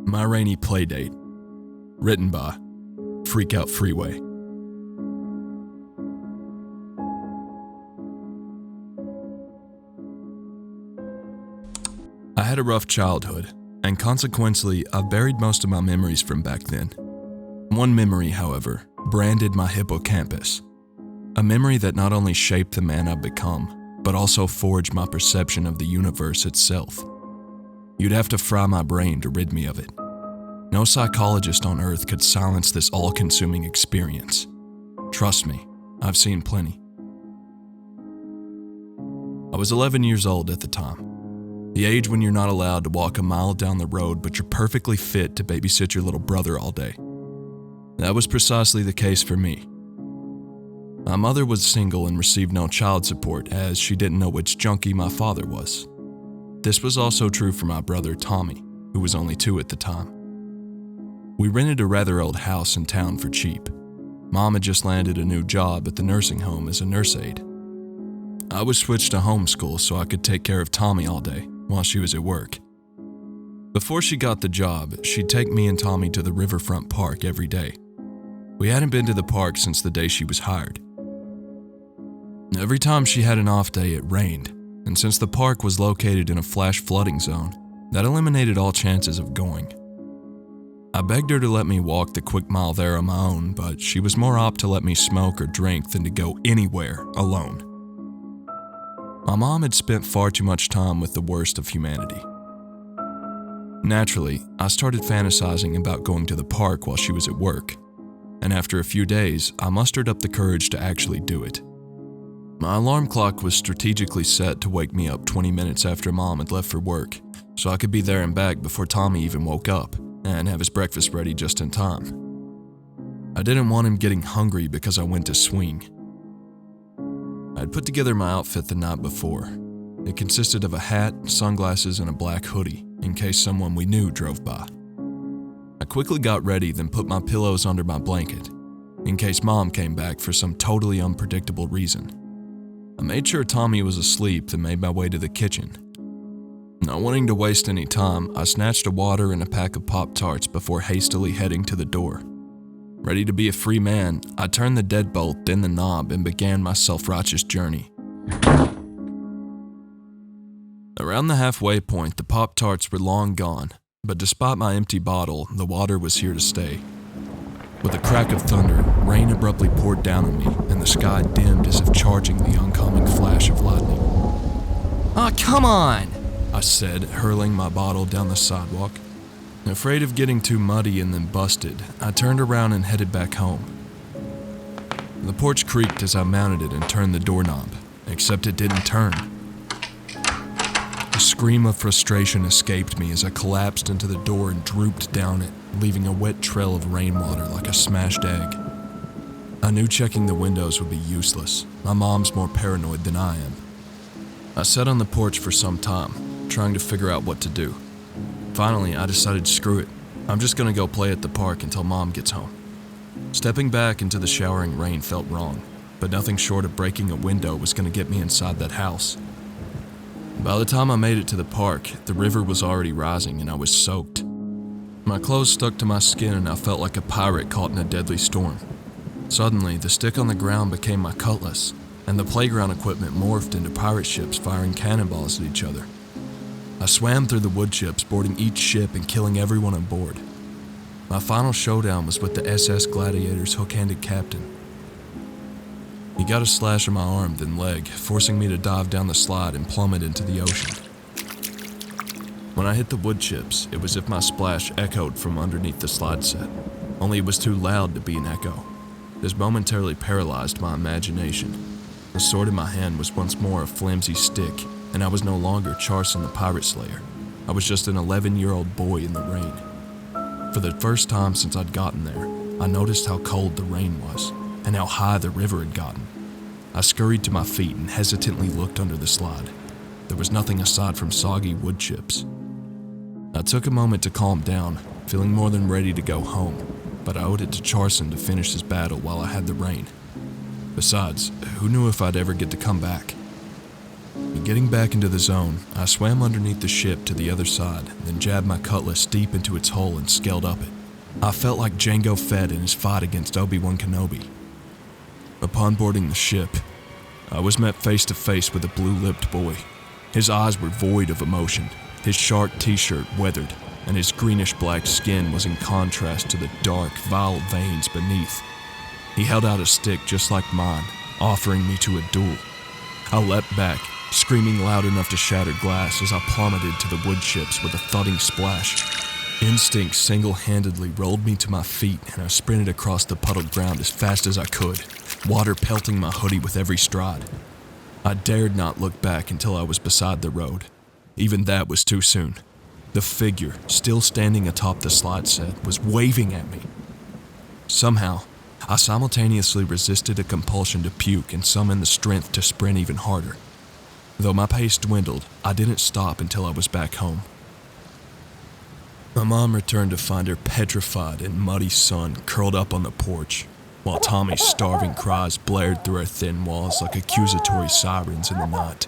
My Rainy Playdate. Written by Freakout Freeway. I had a rough childhood, and consequently, I've buried most of my memories from back then. One memory, however, branded my hippocampus. A memory that not only shaped the man I've become, but also forged my perception of the universe itself. You'd have to fry my brain to rid me of it. No psychologist on earth could silence this all-consuming experience. Trust me, I've seen plenty. I was 11 years old at the time. The age when you're not allowed to walk a mile down the road, but you're perfectly fit to babysit your little brother all day. That was precisely the case for me. My mother was single and received no child support, as she didn't know which junkie my father was. This was also true for my brother Tommy, who was only 2 at the time. We rented a rather old house in town for cheap. Mom had just landed a new job at the nursing home as a nurse aide. I was switched to homeschool so I could take care of Tommy all day while she was at work. Before she got the job, she'd take me and Tommy to the riverfront park every day. We hadn't been to the park since the day she was hired. Every time she had an off day, it rained, and since the park was located in a flash flooding zone, that eliminated all chances of going. I begged her to let me walk the quick mile there on my own, but she was more apt to let me smoke or drink than to go anywhere alone. My mom had spent far too much time with the worst of humanity. Naturally, I started fantasizing about going to the park while she was at work, and after a few days, I mustered up the courage to actually do it. My alarm clock was strategically set to wake me up 20 minutes after Mom had left for work, so I could be there and back before Tommy even woke up, and have his breakfast ready just in time. I didn't want him getting hungry because I went to swing. I'd put together my outfit the night before. It consisted of a hat, sunglasses, and a black hoodie, in case someone we knew drove by. I quickly got ready, then put my pillows under my blanket, in case Mom came back for some totally unpredictable reason. I made sure Tommy was asleep, then made my way to the kitchen. Not wanting to waste any time, I snatched a water and a pack of Pop-Tarts before hastily heading to the door. Ready to be a free man, I turned the deadbolt, then the knob, and began my self-righteous journey. Around the halfway point, the Pop-Tarts were long gone, but despite my empty bottle, the water was here to stay. With a crack of thunder, rain abruptly poured down on me, and the sky dimmed as if charging the oncoming flash of lightning. "Oh, come on!" I said, hurling my bottle down the sidewalk. Afraid of getting too muddy and then busted, I turned around and headed back home. The porch creaked as I mounted it and turned the doorknob, except it didn't turn. A scream of frustration escaped me as I collapsed into the door and drooped down it, leaving a wet trail of rainwater like a smashed egg. I knew checking the windows would be useless. My mom's more paranoid than I am. I sat on the porch for some time, trying to figure out what to do. Finally, I decided screw it. I'm just gonna go play at the park until Mom gets home. Stepping back into the showering rain felt wrong, but nothing short of breaking a window was gonna get me inside that house. By the time I made it to the park, the river was already rising and I was soaked. My clothes stuck to my skin and I felt like a pirate caught in a deadly storm. Suddenly, the stick on the ground became my cutlass, and the playground equipment morphed into pirate ships firing cannonballs at each other. I swam through the wood chips, boarding each ship and killing everyone on board. My final showdown was with the SS Gladiator's hook-handed captain. He got a slash on my arm, then leg, forcing me to dive down the slide and plummet into the ocean. When I hit the wood chips, it was as if my splash echoed from underneath the slide set, only it was too loud to be an echo. This momentarily paralyzed my imagination. The sword in my hand was once more a flimsy stick, and I was no longer Charson the Pirate Slayer. I was just an 11-year-old boy in the rain. For the first time since I'd gotten there, I noticed how cold the rain was, and how high the river had gotten. I scurried to my feet and hesitantly looked under the slide. There was nothing aside from soggy wood chips. I took a moment to calm down, feeling more than ready to go home, but I owed it to Charson to finish his battle while I had the rain. Besides, who knew if I'd ever get to come back? Getting back into the zone, I swam underneath the ship to the other side, then jabbed my cutlass deep into its hull and scaled up it. I felt like Jango Fett in his fight against Obi-Wan Kenobi. Upon boarding the ship, I was met face to face with a blue-lipped boy. His eyes were void of emotion, his shark t-shirt weathered, and his greenish-black skin was in contrast to the dark, vile veins beneath. He held out a stick just like mine, offering me to a duel. I leapt back, screaming loud enough to shatter glass as I plummeted to the wood chips with a thudding splash. Instinct single-handedly rolled me to my feet, and I sprinted across the puddled ground as fast as I could, water pelting my hoodie with every stride. I dared not look back until I was beside the road. Even that was too soon. The figure, still standing atop the slide set, was waving at me. Somehow, I simultaneously resisted a compulsion to puke and summoned the strength to sprint even harder. Though my pace dwindled, I didn't stop until I was back home. My mom returned to find her petrified and muddy son curled up on the porch, while Tommy's starving cries blared through our thin walls like accusatory sirens in the night.